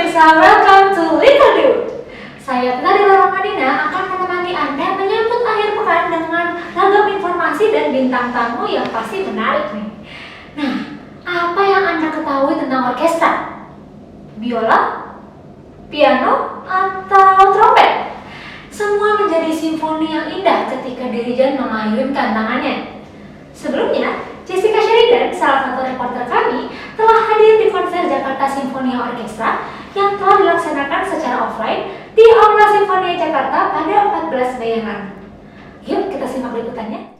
pemirsa, welcome to Little Dude. Saya Nadila Ramadina akan menemani Anda menyambut akhir pekan dengan ragam informasi dan bintang tamu yang pasti menarik nih. Nah, apa yang Anda ketahui tentang orkestra? Biola, piano, atau trompet? Semua menjadi simfoni yang indah ketika dirijen mengayunkan tangannya. Sebelumnya, Jessica Sheridan, salah satu reporter kami, telah hadir di konser Jakarta Sinfonia Orkestra yang telah dilaksanakan secara offline di Aula Sinfonia Jakarta pada 14 Mei yang lalu. Yuk kita simak liputannya.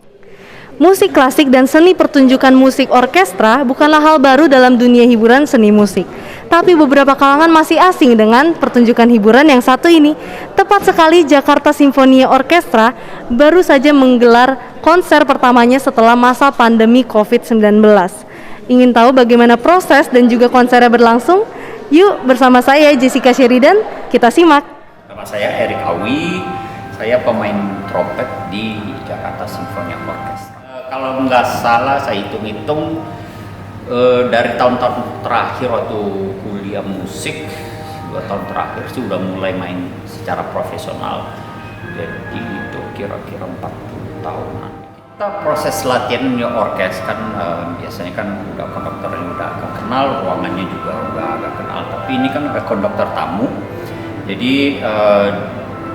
Musik klasik dan seni pertunjukan musik orkestra bukanlah hal baru dalam dunia hiburan seni musik. Tapi beberapa kalangan masih asing dengan pertunjukan hiburan yang satu ini. Tepat sekali, Jakarta Sinfonia Orkestra baru saja menggelar konser pertamanya setelah masa pandemi COVID-19. Ingin tahu bagaimana proses dan juga konsernya berlangsung? Yuk bersama saya Jessica Sheridan, kita simak. Nama saya Erik Awi, saya pemain trompet di Jakarta Sinfonia Orkestra. Kalau nggak salah saya hitung-hitung dari tahun-tahun terakhir waktu kuliah musik, 2 tahun terakhir sih udah mulai main secara profesional. Jadi itu kira-kira 40 tahunan. Kita proses latihannya orkes kan biasanya kan udah konduktornya udah agak kenal, ruangannya juga udah agak kenal. Tapi ini kan ada konduktor tamu, jadi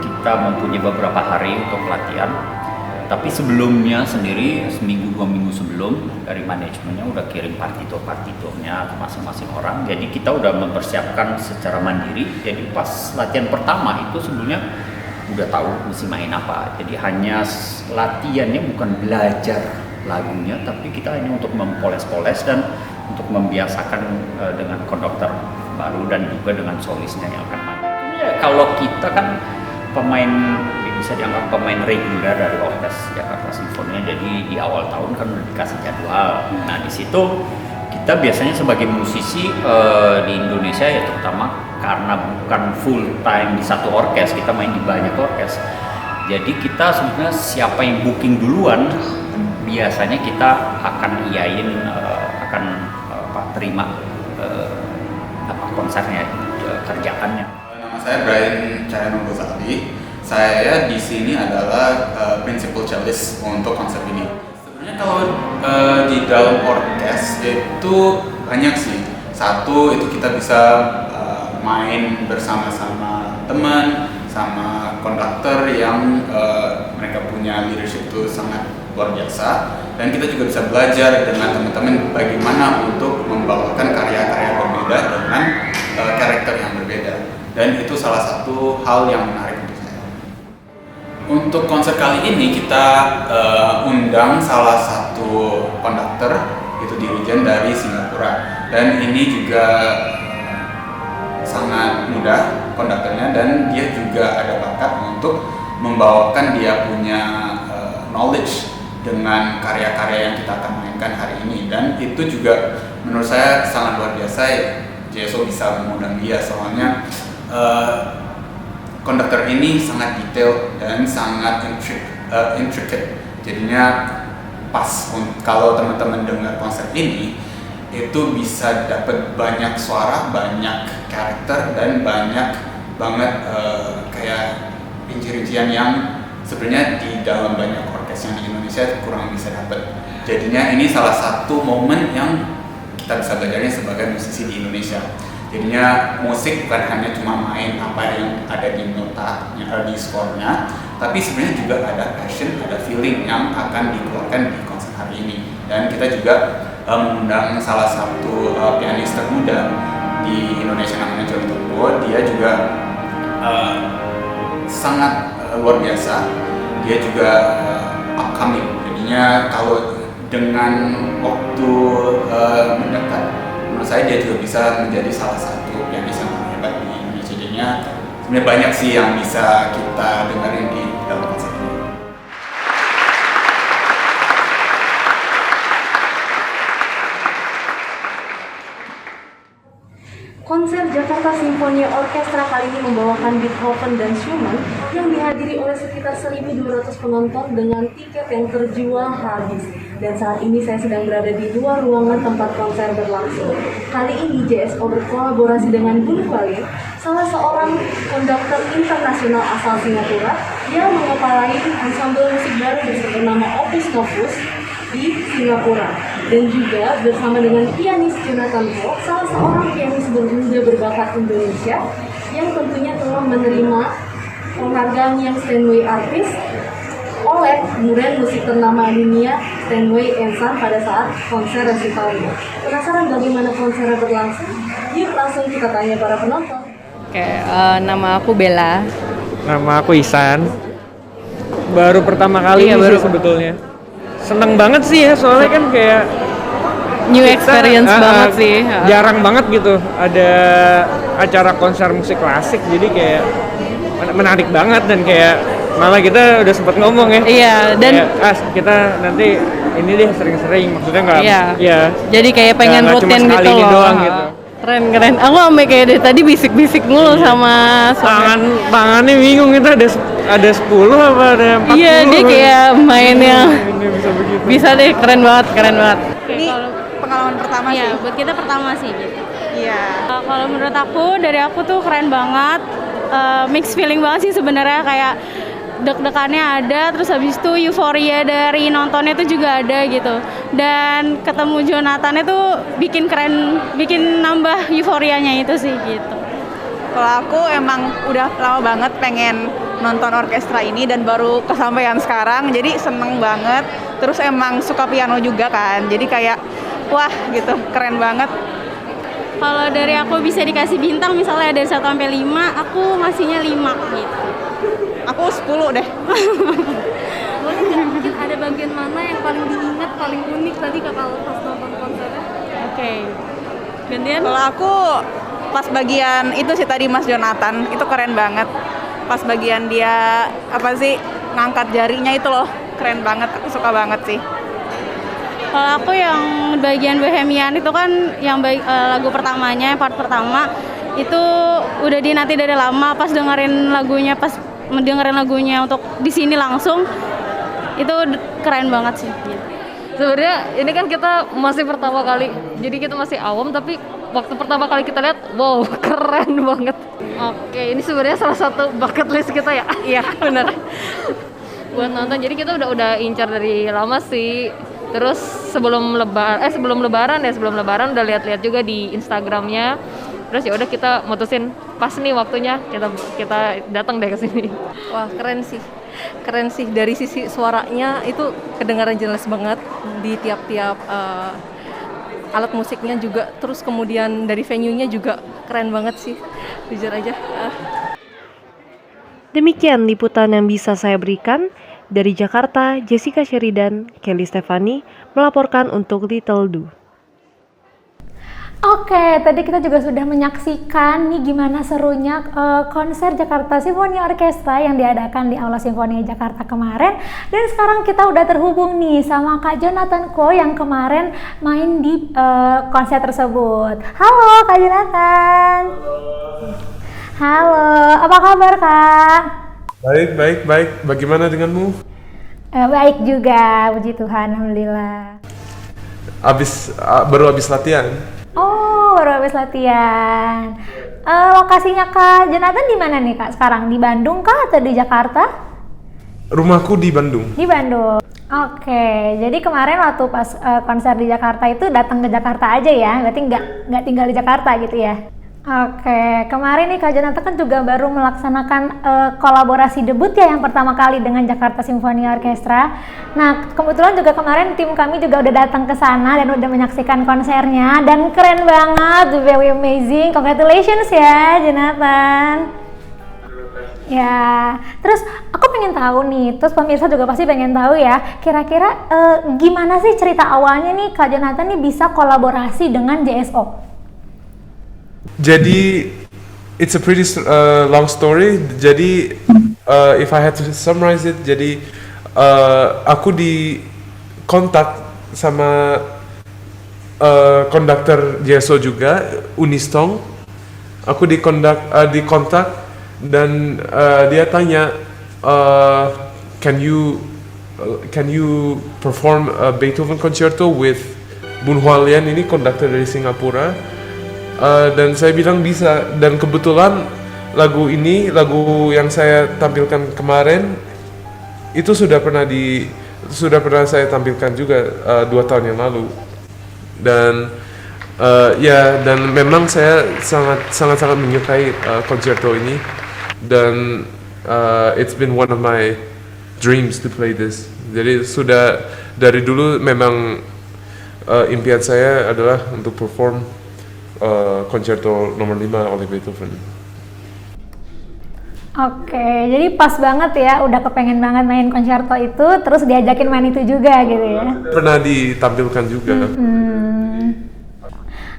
kita mempunyai beberapa hari untuk latihan. Tapi sebelumnya sendiri, seminggu 2 minggu sebelum, dari manajemennya udah kirim partiturnya ke masing-masing orang. Jadi kita udah mempersiapkan secara mandiri. Jadi pas latihan pertama itu sebelumnya udah tahu mesti main apa. Jadi hanya latihannya bukan belajar lagunya, tapi kita hanya untuk mempoles-poles dan untuk membiasakan dengan konduktor baru dan juga dengan solisnya yang akan main. Ya, kalau kita kan pemain, bisa dianggap pemain reguler dari orkes Jakarta Sinfonia. Jadi di awal tahun kan udah dikasih jadwal. Nah di situ kita biasanya sebagai musisi di Indonesia ya, terutama karena bukan full time di satu orkes, kita main di banyak orkes. Jadi kita sebenarnya siapa yang booking duluan, biasanya kita akan iyain, terima konsernya, kerjaannya. Nama saya Brian Cahyono Gozali. Saya di sini adalah principal cellist untuk konser ini. Sebenarnya kalau di dalam orkes itu banyak sih. Satu itu kita bisa main bersama-sama teman, sama konduktor yang mereka punya leadership itu sangat luar biasa. Dan kita juga bisa belajar dengan teman-teman bagaimana untuk membawakan karya-karya berbeda dengan karakter yang berbeda. Dan itu salah satu hal yang menarik. Untuk konser kali ini kita undang salah satu konduktor, itu dirijen dari Singapura, dan ini juga sangat muda konduktornya, dan dia juga ada bakat untuk membawakan dia punya knowledge dengan karya-karya yang kita akan mainkan hari ini. Dan itu juga menurut saya sangat luar biasa ya, JSO bisa mengundang dia, soalnya konduktor ini sangat detail dan sangat intricate. Jadinya pas kalau teman-teman dengar konser ini, itu bisa dapat banyak suara, banyak karakter, dan banyak banget kayak rincian-rincian yang sebenarnya di dalam banyak orkes yang di Indonesia kurang bisa dapat. Jadinya ini salah satu momen yang kita bisa belajarnya sebagai musisi di Indonesia. Jadinya musik bukan hanya cuma main apa yang ada di notanya, di skornya, tapi sebenarnya juga ada passion, ada feeling yang akan dikeluarkan di konser hari ini. Dan kita juga mengundang salah satu pianis termuda di Indonesia, namanya John Togbo. Dia juga sangat luar biasa. Dia juga upcoming. Jadinya kalau dengan waktu mendekat, menurut saya dia juga bisa menjadi salah satu pianis yang hebat di Indonesia. Jadinya sebenarnya banyak sih yang bisa kita dengerin di dalam konser ini. Konser Jakarta Sinfonia Orkestra kali ini membawakan Beethoven dan Schumann yang dihadiri oleh sekitar 1.200 penonton dengan tiket yang terjual habis. Dan saat ini saya sedang berada di luar ruangan tempat konser berlangsung. Kali ini JSO berkolaborasi dengan Bulu Valir, salah seorang konduktor internasional asal Singapura yang mengepalai ensemble musik baru bernama Opus Novus di Singapura, dan juga bersama dengan pianis Jonathan Ho, salah seorang pianis muda berbakat Indonesia yang tentunya telah menerima penghargaan yang Steinway Artist oleh murid musik ternama dunia Steinway Ensemble pada saat konser resitalnya. Penasaran bagaimana konsernya berlangsung? Yuk langsung kita tanya para penonton. Oke, nama aku Bella. Nama aku Isan. Baru pertama kali ini sih sebetulnya. Seneng banget sih ya, soalnya kan kayak New experience banget sih. Jarang banget gitu ada acara konser musik klasik, jadi kayak menarik banget dan kayak malah kita udah sempat ngomong ya. Iya, dan kita nanti ini deh sering-sering, maksudnya nggak iya. Jadi kayak pengen rutin cuma gitu loh. doang gitu. Keren. Aku sampai kayak dari tadi bisik-bisik mulu sama tangannya bingung, itu ada 10 apa ada 40. Iya, dia kayak mainnya Ini bisa begitu. bisa deh, keren banget. Ini pengalaman pertama sih. Iya, buat kita pertama sih gitu. Iya. Kalau menurut aku, dari aku tuh keren banget, mixed feeling banget sih sebenarnya, kayak deg-degannya ada, terus habis itu euforia dari nontonnya tuh juga ada gitu, dan ketemu Jonathan itu bikin keren, bikin nambah euforianya itu sih gitu. Kalau aku emang udah lama banget pengen nonton orkestra ini dan baru kesampaian sekarang, jadi seneng banget. Terus emang suka piano juga kan, jadi kayak wah gitu, keren banget. Kalau dari aku bisa dikasih bintang, misalnya dari 1 sampai 5, aku ngasihnya 5 gitu. Aku 10 deh. Boleh nggak mungkin ada bagian mana yang paling diingat, paling unik tadi kalau pas nonton konsernya? Oke. Gantian? Kalau aku pas bagian itu sih tadi Mas Jonathan, itu keren banget. Pas bagian dia apa sih ngangkat jarinya itu loh, keren banget. Aku suka banget sih. Kalau aku yang bagian Bohemian itu kan yang lagu pertamanya, part pertama itu udah dinanti dari lama, pas dengerin lagunya untuk di sini langsung itu keren banget sih. Sebenarnya ini kan kita masih pertama kali, jadi kita masih awam, tapi waktu pertama kali kita lihat, wow, keren banget. Oke, ini sebenarnya salah satu bucket list kita ya. Iya, benar. Buat nonton. Jadi kita udah incar dari lama sih. Terus sebelum lebaran udah lihat-lihat juga di Instagramnya. Terus ya udah kita mutusin pas nih waktunya kita datang deh ke sini. Wah, keren sih dari sisi suaranya itu kedengaran jelas banget di tiap-tiap alat musiknya juga, terus kemudian dari venue-nya juga keren banget sih, jujur aja. Demikian liputan yang bisa saya berikan. Dari Jakarta, Jessica Sheridan, Kelly Stefani melaporkan untuk Little Do. Oke, tadi kita juga sudah menyaksikan nih gimana serunya konser Jakarta Symphony Orchestra yang diadakan di Aula Simfoni Jakarta kemarin. Dan sekarang kita udah terhubung nih sama Kak Jonathan Ko yang kemarin main di konser tersebut. Halo Kak Jonathan. Halo, apa kabar Kak? Baik. Bagaimana denganmu? Baik juga, puji Tuhan, alhamdulillah. Baru habis latihan. Oh, baru habis latihan. Lokasinya Kak Jonathan di mana nih Kak sekarang? Di Bandung kah atau di Jakarta? Rumahku di Bandung. Di Bandung. Oke, jadi kemarin waktu pas konser di Jakarta itu datang ke Jakarta aja ya? Berarti nggak tinggal di Jakarta gitu ya? Oke, kemarin nih Kak Jonathan kan juga baru melaksanakan kolaborasi debut ya yang pertama kali dengan Jakarta Symphony Orchestra. Nah, kebetulan juga kemarin tim kami juga udah datang ke sana dan udah menyaksikan konsernya dan keren banget, very amazing. Congratulations ya Jonathan. Ya, terus aku pengen tahu nih, terus pemirsa juga pasti pengen tahu ya, kira-kira gimana sih cerita awalnya nih Kak Jonathan nih bisa kolaborasi dengan JSO? Jadi, it's a pretty long story. Jadi, if I had to summarize it, jadi aku dikontak sama konduktor JSO juga, Unistong. Aku dikontak dan dia tanya, can you can you perform a Beethoven concerto with Bun Hua Lian, ini konduktor dari Singapura. Dan saya bilang bisa, dan kebetulan lagu yang saya tampilkan kemarin itu sudah pernah saya tampilkan juga 2 tahun yang lalu. Dan dan memang saya sangat menyukai concerto ini, dan it's been one of my dreams to play this. Jadi sudah dari dulu memang impian saya adalah untuk perform concerto nomor 5 oleh Beethoven. Oke, jadi pas banget ya, udah kepengen banget main konserto itu, terus diajakin main itu juga gitu ya. Pernah ditampilkan juga.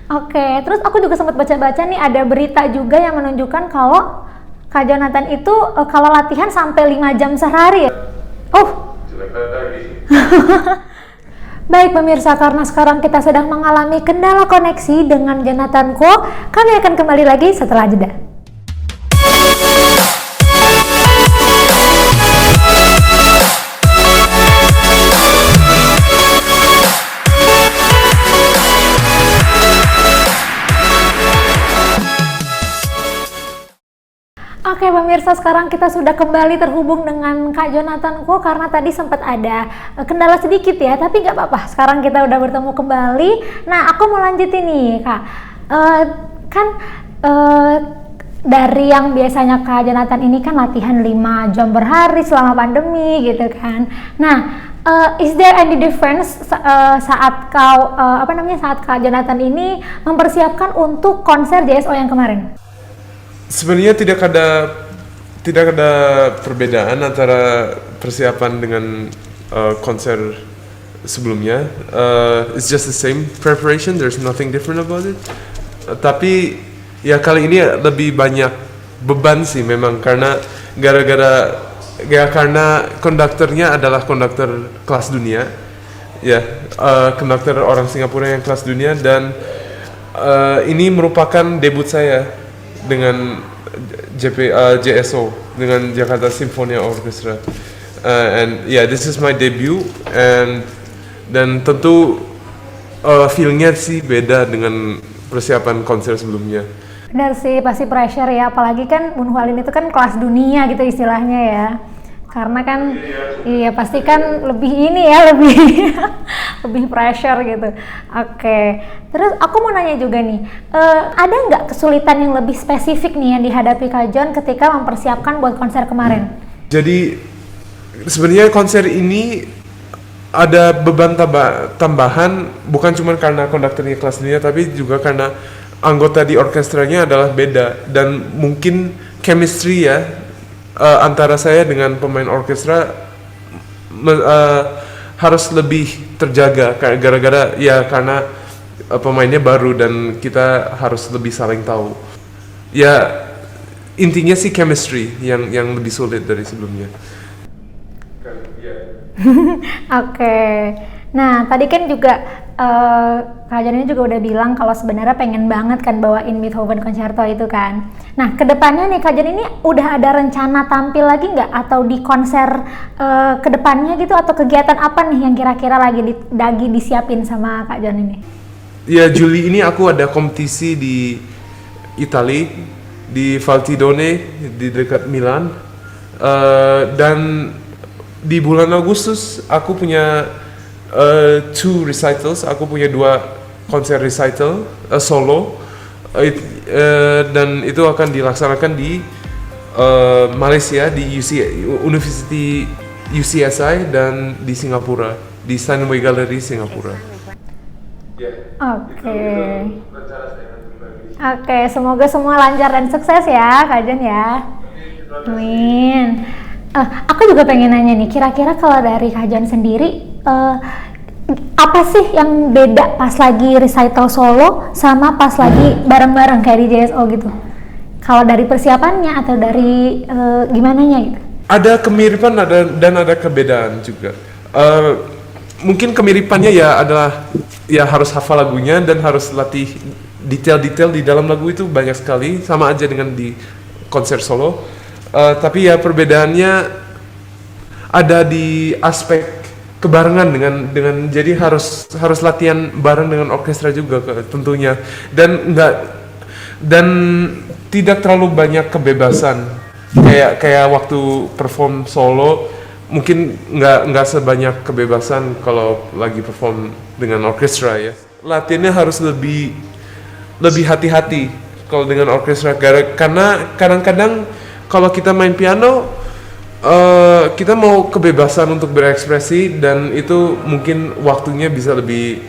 Oke, terus aku juga sempat baca-baca nih, ada berita juga yang menunjukkan kalau Kak Jonathan itu kalau latihan sampai 5 jam sehari ya? Oh. Baik pemirsa, karena sekarang kita sedang mengalami kendala koneksi dengan Jonathan Kuo, kami akan kembali lagi setelah jeda. Oke pemirsa, sekarang kita sudah kembali terhubung dengan Kak Jonathan Kuo karena tadi sempat ada kendala sedikit ya, tapi nggak apa-apa. Sekarang kita udah bertemu kembali. Nah, aku mau lanjutin nih Kak. Dari yang biasanya Kak Jonathan ini kan latihan 5 jam per hari selama pandemi gitu kan. Nah, is there any difference saat Kak Jonathan ini mempersiapkan untuk konser JSO yang kemarin? Sebenarnya tidak ada perbedaan antara persiapan dengan konser sebelumnya. It's just the same preparation. There's nothing different about it. Tapi ya kali ini lebih banyak beban sih memang karena karena konduktornya adalah konduktor kelas dunia. Ya, konduktor orang Singapura yang kelas dunia, dan ini merupakan debut saya dengan JSO, dengan Jakarta Symphony Orchestra, and yeah, this is my debut, dan tentu feelnya sih beda dengan persiapan konser sebelumnya. Benar sih, pasti pressure ya, apalagi kan Bun Hua Lian itu kan kelas dunia gitu istilahnya ya. Karena kan iya pasti kan lebih lebih pressure gitu. Oke. Terus aku mau nanya juga nih, ada nggak kesulitan yang lebih spesifik nih yang dihadapi Kak Jon ketika mempersiapkan buat konser kemarin? Jadi sebenarnya konser ini ada beban tambahan, bukan cuma karena konduktornya kelas dunia, tapi juga karena anggota di orkestranya adalah beda, dan mungkin chemistry ya antara saya dengan pemain orkestra harus lebih terjaga karena pemainnya baru dan kita harus lebih saling tahu. Ya intinya sih chemistry yang lebih sulit dari sebelumnya. Oke. Nah, tadi kan juga Kak Jon ini juga udah bilang kalau sebenarnya pengen banget kan bawain Beethoven Concerto itu kan. Nah, kedepannya nih Kak Jon ini udah ada rencana tampil lagi nggak? Atau di konser kedepannya gitu? Atau kegiatan apa nih yang kira-kira lagi disiapin sama Kak Jon ini? Ya, Juli ini aku ada kompetisi di Italia, di Valtidone, di dekat Milan. Dan di bulan Agustus aku punya 2 recitals, aku punya 2 konser recital solo, dan itu akan dilaksanakan di Malaysia, di University UCSI, dan di Singapura, di Steinway Gallery Singapura. Oke, semoga semua lancar dan sukses ya Kak Jon ya. Amin. Aku juga pengen nanya nih, kira-kira kalau dari Kak Jon sendiri apa sih yang beda pas lagi recital solo sama pas lagi bareng-bareng kayak di JSO gitu? Kalau dari persiapannya atau dari gimananya gitu? Ada kemiripan dan ada kebedaan juga. Mungkin kemiripannya ya adalah ya harus hafal lagunya dan harus latih detail-detail di dalam lagu itu banyak sekali, sama aja dengan di konser solo. Tapi ya perbedaannya ada di aspek kebarengan dengan jadi harus latihan bareng dengan orkestra juga tentunya, dan tidak terlalu banyak kebebasan kayak waktu perform solo. Mungkin nggak sebanyak kebebasan kalau lagi perform dengan orkestra ya. Latihannya harus lebih hati-hati kalau dengan orkestra, karena kadang-kadang kalau kita main piano kita mau kebebasan untuk berekspresi, dan itu mungkin waktunya bisa lebih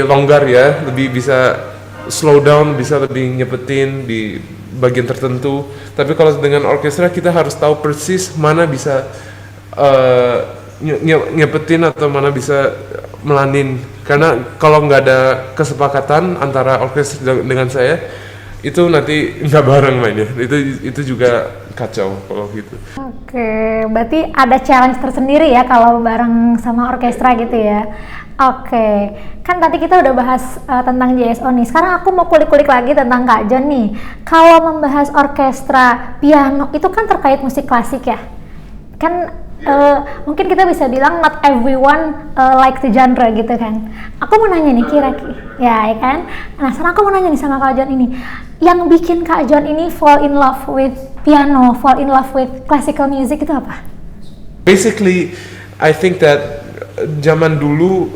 longgar ya, lebih bisa slow down, bisa lebih nyepetin di bagian tertentu. Tapi kalau dengan orkestra kita harus tahu persis mana bisa nyepetin atau mana bisa melanin, karena kalau nggak ada kesepakatan antara orkestra dengan saya, itu nanti nggak bareng mainnya, itu juga kacau kalau gitu. Oke, berarti ada challenge tersendiri ya kalau bareng sama orkestra gitu ya. Oke, kan tadi kita udah bahas tentang JSO nih. Sekarang aku mau kulik-kulik lagi tentang Kak John nih. Kalau membahas orkestra piano itu kan terkait musik klasik ya. Kan mungkin kita bisa bilang not everyone like the genre gitu kan. Aku mau nanya nih kira-kira, ya kan? Nah, sekarang aku mau nanya nih sama Kak John ini. Yang bikin Kak John ini fall in love with piano, fall in love with classical music itu apa? Basically, I think that zaman dulu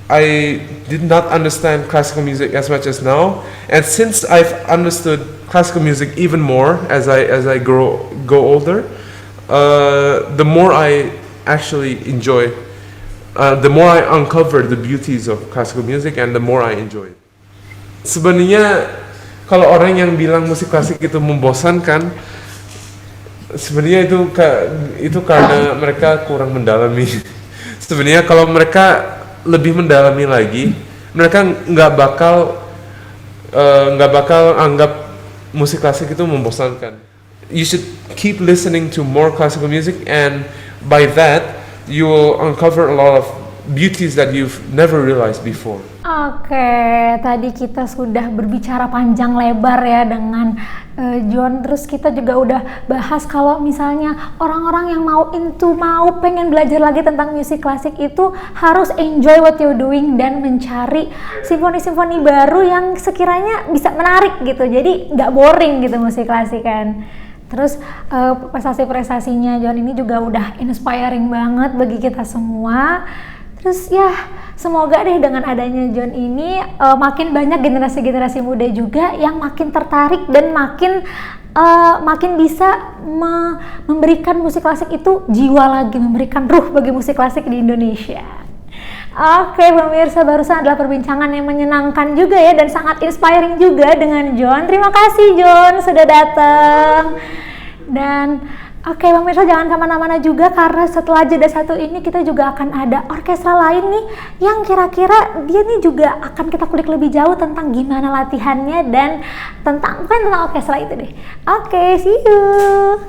I did not understand classical music as much as now, and since I've understood classical music even more as I go older, the more I actually enjoy, the more I uncover the beauties of classical music, and the more I enjoy it. Sebenarnya kalau orang yang bilang musik klasik itu membosankan, sebenarnya itu karena mereka kurang mendalami. Sebenarnya kalau mereka lebih mendalami lagi, mereka nggak bakal anggap musik klasik itu membosankan. You should keep listening to more classical music, and by that you will uncover a lot of beauties that you've never realized before. Oke, tadi kita sudah berbicara panjang lebar ya dengan John, terus kita juga udah bahas kalau misalnya orang-orang yang mau pengen belajar lagi tentang musik klasik itu harus enjoy what you're doing dan mencari simfoni-simfoni baru yang sekiranya bisa menarik gitu, jadi nggak boring gitu musik klasik kan. Terus prestasi-prestasinya John ini juga udah inspiring banget bagi kita semua. Terus ya semoga deh dengan adanya John ini makin banyak generasi-generasi muda juga yang makin tertarik dan makin bisa memberikan musik klasik itu jiwa lagi, memberikan ruh bagi musik klasik di Indonesia. Oke pemirsa, barusan adalah perbincangan yang menyenangkan juga ya dan sangat inspiring juga dengan John. Terima kasih John sudah datang. Dan oke pemirsa, jangan kemana-mana juga karena setelah jeda satu ini kita juga akan ada orkestra lain nih yang kira-kira dia nih juga akan kita kulik lebih jauh tentang gimana latihannya dan tentang orkestra itu deh. Oke, see you.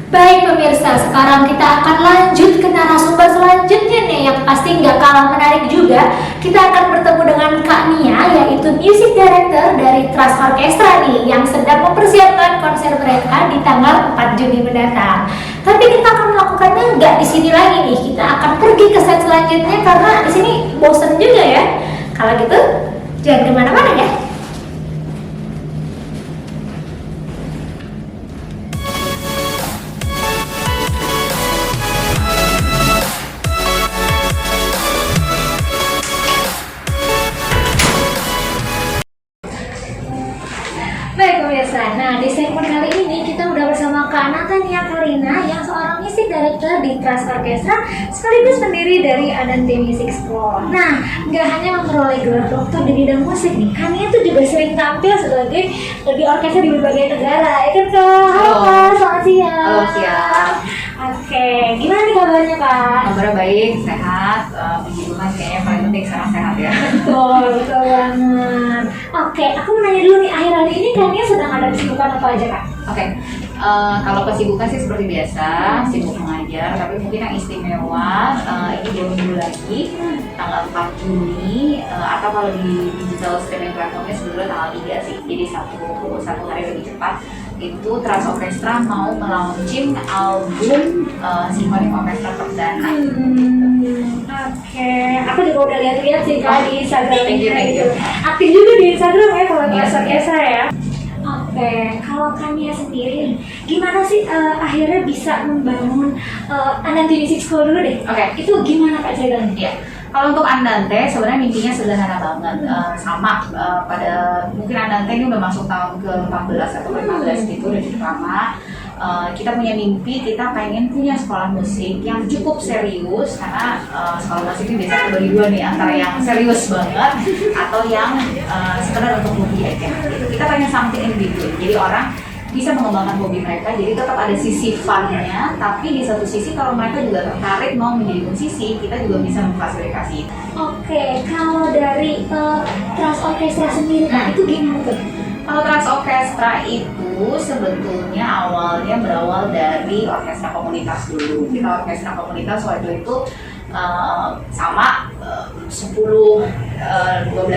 Baik pemirsa, sekarang kita akan lanjut ke narasumber selanjutnya nih yang pasti nggak kalah menarik juga. Kita akan bertemu dengan Kak Nia, yaitu Music Director dari Trust Orchestra nih yang sedang mempersiapkan konser mereka di tanggal 4 Juni mendatang. Tapi kita akan melakukannya nggak di sini lagi nih, kita akan pergi ke set selanjutnya karena di sini bosen juga ya. Kalau gitu, jangan kemana-mana ya. Nah, di segmen kali ini kita udah bersama Kak Natania Karina yang seorang music director di Trust Orchestra sekaligus pendiri dari Anante Music School. Nah, nggak hanya memperoleh gelar doktor di bidang musik nih, Kania tuh juga sering tampil sebagai di orkestra di berbagai negara. Ya kan Kak? Halo Kak, selamat siang. Halo siang. Oke, gimana nih kabarnya Kak? Kabarnya baik, sehat. Puji Tuhan kayaknya paling penting sekarang sehat ya. Betul banget. Oke, aku mau nanya dulu nih, akhir-akhir ini Kania sedang ada kesibukan apa aja Kak? Oke, kalau kesibukan sih seperti biasa, sibuk mengajar, tapi mungkin yang istimewa ini 2 minggu lagi, tanggal 4 Juni, atau kalau di digital streaming platformnya sebenarnya tanggal 3 sih, jadi satu hari lebih cepat. Itu Trans Orchestra mau melaunching album Simfoni Orchestra perdana. Oke, aku juga udah lihat-lihat sih Kak di Instagram. Thank you. Aktif juga di Instagram ya kalau Trans Orchestra ya. Oke, kalau Kania sendiri, gimana sih akhirnya bisa membangun Andante Music School dulu deh? Oke. Itu gimana Kak ceritanya? Ya, kalau untuk Andante sebenarnya mimpinya sederhana banget, sama pada mungkin Andante ini udah masuk tahun ke-14 atau ke-15 gitu, udah cukup lama. Kita punya mimpi, kita pengen punya sekolah musik yang cukup serius karena sekolah musik ini biasanya bagi dua nih, antara yang serius banget atau yang sekedar untuk hobi aja gitu. Kita pengen something in between, jadi orang bisa mengembangkan hobi mereka, jadi tetap ada sisi fun-nya, tapi di satu sisi kalau mereka juga tertarik mau menjadi musisi, kita juga bisa memfasilitasi. Oke, kalau dari Trans Orchestra sendiri Kak, itu gimana tuh? Kalau Trans Orchestra itu sebetulnya awalnya berawal dari orkestra komunitas dulu. Kita orkestra komunitas waktu itu sama 10-12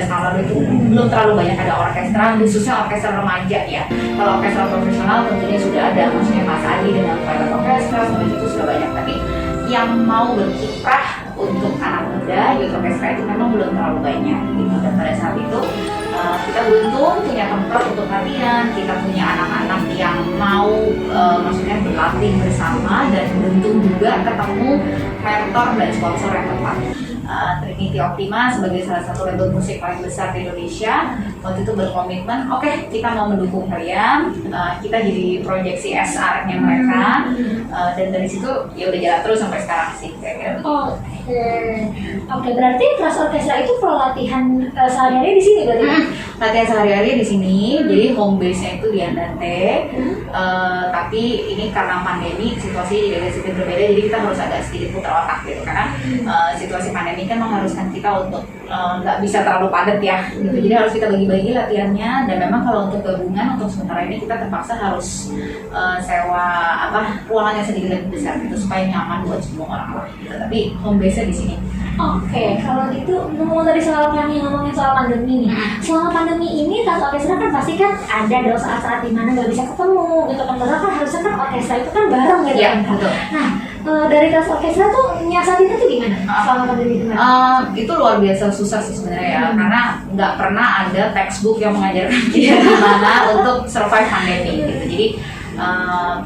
tahun lalu itu belum terlalu banyak ada orkestra, khususnya orkestra remaja ya. Kalau orkestra profesional tentunya sudah ada, maksudnya Mas Adi dengan private orkestra, itu sudah banyak. Tapi yang mau berkiprah untuk anak muda, youth orkestra itu memang belum terlalu banyak gitu. Dan pada saat itu kita beruntung punya tempat untuk latihan, kita punya anak-anak yang mau maksudnya berlatih bersama, dan beruntung juga ketemu mentor dan sponsor yang tepat. Trinity Optima sebagai salah satu label musik paling besar di Indonesia waktu itu berkomitmen, oke, kita mau mendukung kalian, kita jadi proyeksi SR-nya mereka, dan dari situ ya udah jalan terus sampai sekarang sih kira-kira. Oke, berarti Trans Orchestra itu pelatihan sehari-hari di sini berarti? Latihan sehari-hari di sini, jadi home base-nya itu di Andante, tapi ini karena pandemi situasi jadi sedikit berbeda, jadi kita harus agak sedikit putar otak gitu, karena situasi pandemi kan mengharuskan kita untuk nggak bisa terlalu padat ya, gitu. Jadi harus kita bagi-bagi latihannya, dan memang kalau untuk gabungan untuk sementara ini kita terpaksa harus sewa ruangannya sedikit lebih besar gitu supaya nyaman buat semua orang lah gitu. Tapi home base-nya di sini. Oke, kalau gitu ngomong tadi soal kami ngomongin soal pandemi nih. Selama pandemi ini Trans Orchestra kan pasti kan ada dong saat-saat dimana nggak bisa ketemu gitu kan, karena kan harusnya kan orkestra itu kan bareng gitu Ya, kan. betul. Nah, dari Trans Orchestra tuh nyiasatinnya tuh gimana selama pandemi itu? Itu luar biasa susah sih sebenarnya ya, karena nggak pernah ada textbook yang mengajarkan kita gimana untuk survive pandemi gitu. Jadi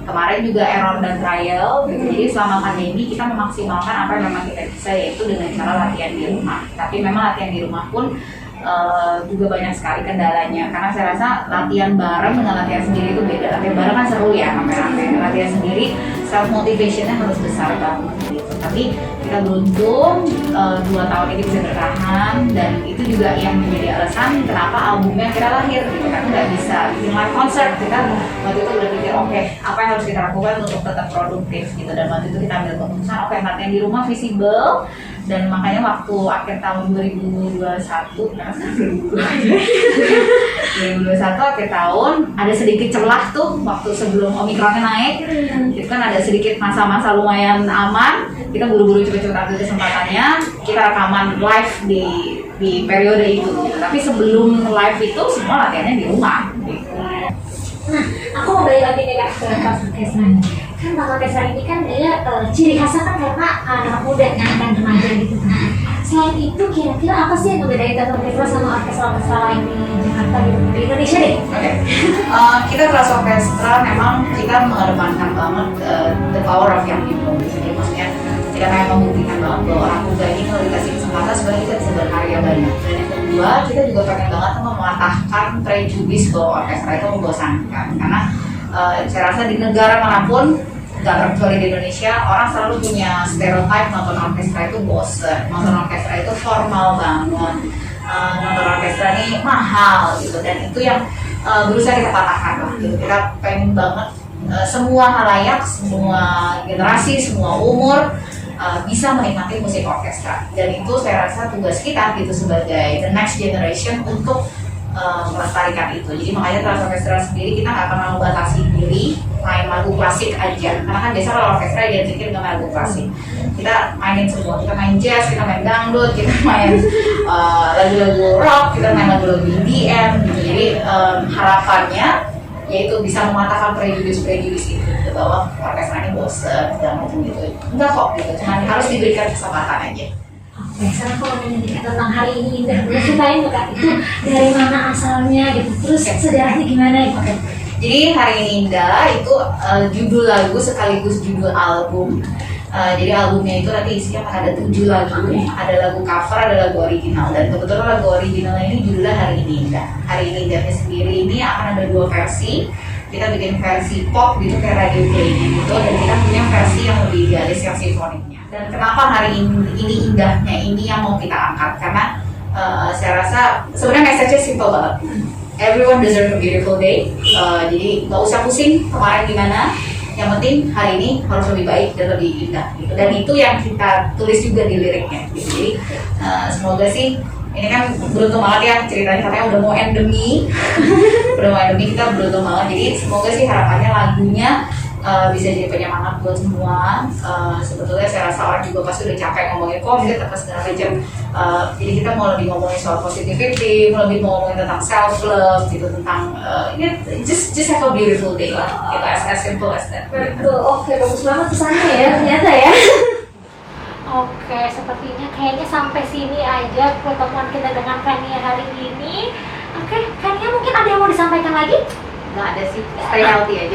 kemarin juga error dan trial gitu. Jadi selama pandemi kita memaksimalkan apa yang memang kita bisa, yaitu dengan cara latihan di rumah. Tapi memang latihan di rumah pun juga banyak sekali kendalanya, karena saya rasa latihan bareng dengan latihan sendiri itu beda. Latihan bareng kan seru ya, rame-rame. Latihan sendiri self motivationnya harus besar banget gitu. Tapi kita beruntung 2 tahun ini bisa bertahan, dan itu juga yang menjadi alasan kenapa albumnya kira lahir gitu kan. Nggak bisa bikin live concert, kita waktu itu udah pikir oke, apa yang harus kita lakukan untuk tetap produktif gitu. Dan waktu itu kita ambil keputusan oke, latihan di rumah visible. Dan makanya waktu akhir tahun 2021 akhir tahun ada sedikit celah tuh waktu sebelum Omikronnya naik, itu kan ada sedikit masa-masa lumayan aman, kita buru-buru cepet-cepet ambil kesempatannya, kita rekaman live di periode itu gitu. Tapi sebelum live itu semua latihannya di rumah gitu. Nah, aku mau balik lagi nih Kak ke Trans Orchestra. Kan Trans Orchestra ini kan dia ciri khasnya kan karena anak muda dan remaja gitu kan. Selain itu kira-kira apa sih yang membedakan Trans Orchestra sama orkestra-orkestra lain di Jakarta gitu, di Indonesia deh? Oke. Kita Trans Orchestra memang kita mengedepankan banget the power of young people. Jadi maksudnya kita kayak membuktikan banget bahwa orang muda ini kalau dikasih kesempatan sebenarnya kita bisa berkarya banyak. Dan yang kedua, kita juga pengen banget mematahkan prejudis bahwa orkestra itu membosankan, karena saya rasa di negara manapun, nggak terkecuali di Indonesia, orang selalu punya stereotype nonton orkestra itu bosen, nonton orkestra itu formal banget, nonton orkestra ini mahal gitu. Dan itu yang berusaha kita patahkan lah gitu. Kita pengen banget semua halayak, semua generasi, semua umur bisa menikmati musik orkestra. Dan itu saya rasa tugas kita gitu sebagai the next generation untuk melestarikan itu. Jadi makanya Trans Orkestra sendiri kita nggak pernah membatasi diri main lagu klasik aja, karena kan biasa kalau orkestra identiknya dengan lagu klasik. Kita mainin semua, kita main jazz, kita main dangdut, kita main lagu-lagu rock, kita main lagu-lagu EDM gitu. Jadi harapannya yaitu bisa mematahkan prejudis itu bahwa orkestra ini bosen dan macam gitu. Enggak kok gitu, cuma harus diberikan kesempatan aja. Oke, sekarang kalau nanya tentang hari ini Indah, boleh ceritain nggak Kak, itu dari mana asalnya gitu, terus sejarahnya gimana gitu? Oke. Jadi Hari Ini Indah itu judul lagu sekaligus judul album. Jadi albumnya itu nanti isinya akan ada 7 lagu, ada lagu cover, ada lagu original, dan kebetulan lagu originalnya ini judulnya Hari Ini Indah. Hari Ini Indahnya sendiri ini akan ada 2 versi. Kita bikin versi pop gitu kayak radio play gitu, dan kita punya versi yang lebih idealis yang simfoniknya. Dan kenapa hari ini indahnya ini yang mau kita angkat? Karena saya rasa sebenarnya message-nya simple banget. Everyone deserves a beautiful day. Jadi nggak usah pusing kemarin gimana. Yang penting hari ini harus lebih baik dan lebih indah. Gitu. Dan itu yang kita tulis juga di liriknya. Gitu. Jadi semoga sih ini kan beruntung banget ya ceritanya, katanya udah mau endemi. Udah mau endemi, kita beruntung banget. Jadi semoga sih harapannya lagunya bisa jadi penyemangat buat semua. Sebetulnya saya rasa orang juga pasti udah capek ngomongin COVID apa segala macam. Jadi kita mau lebih ngomongin soal positivity, mau lebih ngomongin tentang self love gitu, tentang just have a beautiful day lah. Gitu, as simple as that. Betul, oke, bagus banget pesannya ya ternyata ya. Oke, sepertinya kayaknya sampai sini aja pertemuan kita dengan Kania hari ini. Oke, Kania mungkin ada yang mau disampaikan lagi? Nggak ada sih, stay healthy aja.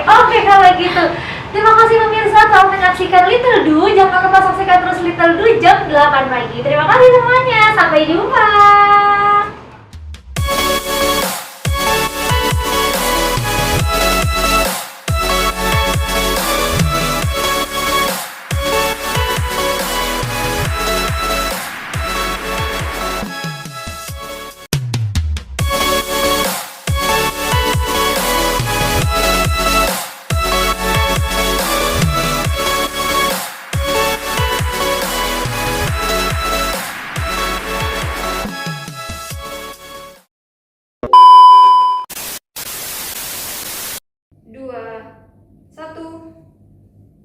Oke, kalau gitu. Terima kasih pemirsa telah menyaksikan Little Do. Jangan lupa saksikan terus Little Do jam 8 pagi. Terima kasih semuanya. Sampai jumpa.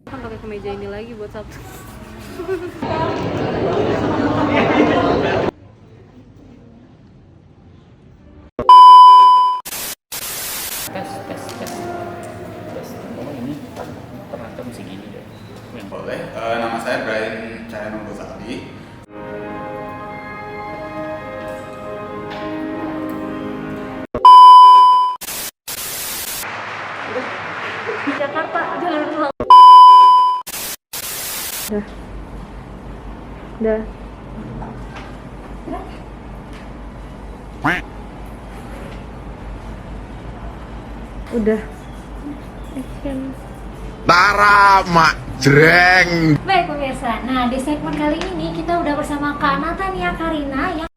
Kan pakai kemeja ini lagi buat Sabtu. Tes. Oh ini ternyata mesti gini deh. Boleh. Nama saya Brian Cahyono Gozali. Di Jakarta, jalan pulang. Udah. Udah. Action. Tara mak jreng. Baik pemirsa, nah di segmen kali ini kita udah bersama Kak Natania Karina yang